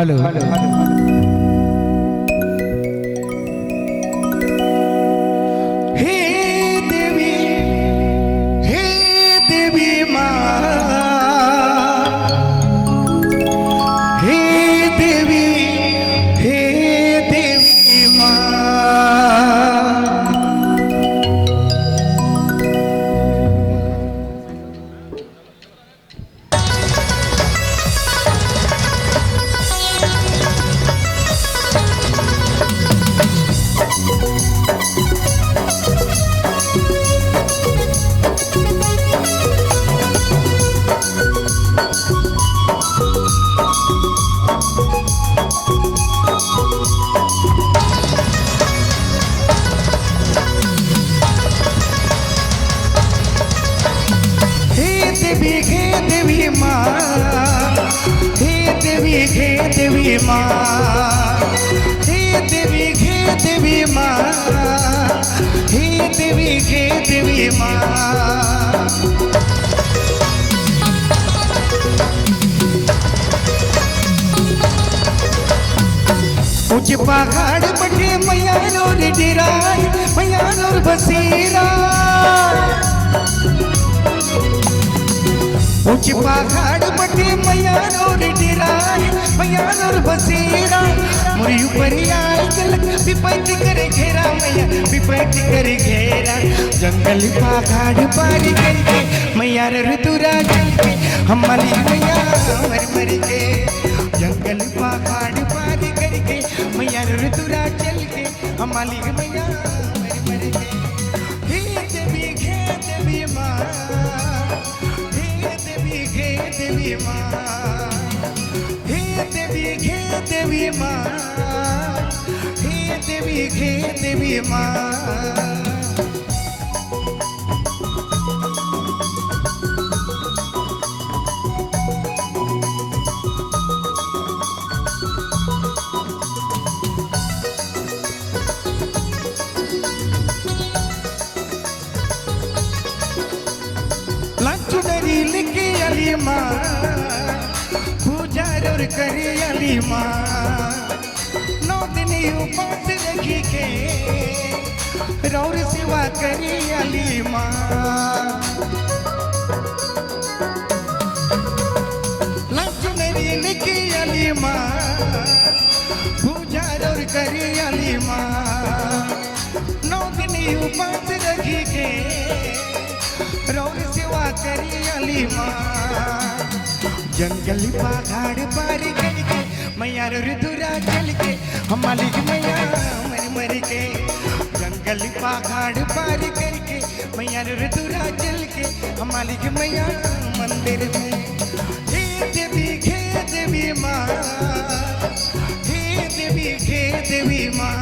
Hello हे देवी माँ, हे देवी माँ। हे देवी माँ, हे देवी माँ, हे देवी माँ, हे देवी माँ। ऊंचे पहाड़ बटे मैया नूर डिराय, मैया नूर बसेरा। ऊंचे पहाड़ बटे मैया नूर डिराय, मैया नूर बसेरा। मोरी ऊपर आए गलक विपैत करे घेरा, मैया विपैत करे घेरा। जंगल पहाड़ पार करके मैया ऋतुरा जल के हमारी मैया मर मर के। जंगल पहाड़ पार करके मैया ऋतुरा चल के हमारी मैया मर मर के। हे देवी माँ, हे देवी माँ, हे देवी माँ, हे देवी माँ। चुनरी लिखी अली माँ, पूजा और करी अली माँ। 9 दिन उपास रखी के रौर सेवा करी अली माँ। चुनरी लिखी अली माँ, पूजा और करी अली माँ। 9 दिन उपास रखी के रौर सेवा करी अली माँ। जंगल पहाड़ पार करके मैया ऋतुरा चल के हमारी मैया मर मर के। जंगल पहाड़ पार करके मैया ऋतुरा चल के हमारी मैया मंदिर में। हे देवी माँ, हे देवी माँ,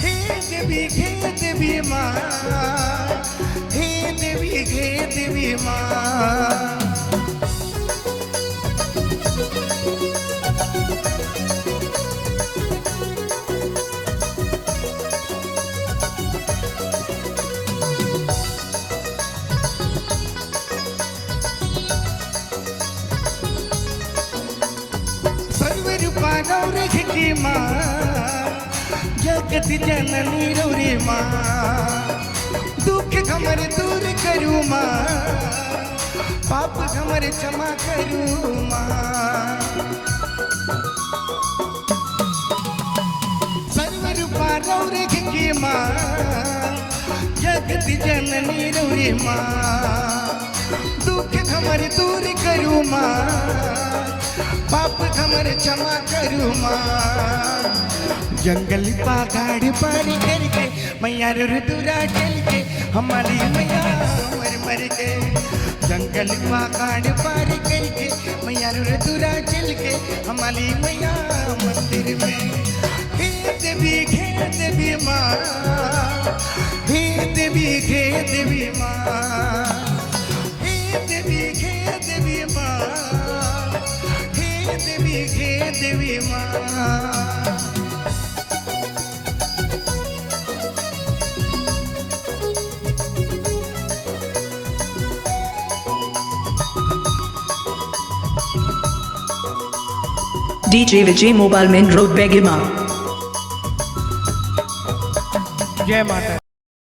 हे देवी माँ, हे देवी माँ। सर्वरूपा गौरी घटी माँ, जगत जननी रौरी माँ। दुख हमर दूर करू माँ, पाप हमर क्षमा करू माँ। सर्वरूपा गौरी घटी माँ, जगत जननी रौरी माँ। दुख हमर दूर करू माँ, पाप हमर क्षमा करू माँ। जंगल पहाड़ पार करके मैया ऋतुरा चल के हमारी मैया मर मर के। जंगल पहाड़ पार करके मैया ऋतुरा चल के हमारी मैया मंदिर में। हे देवी माँ, हे देवी माँ, हे देवी माँ, हे देवी माँ। DJ Vijay Mobile Main Road Begima. जय माता।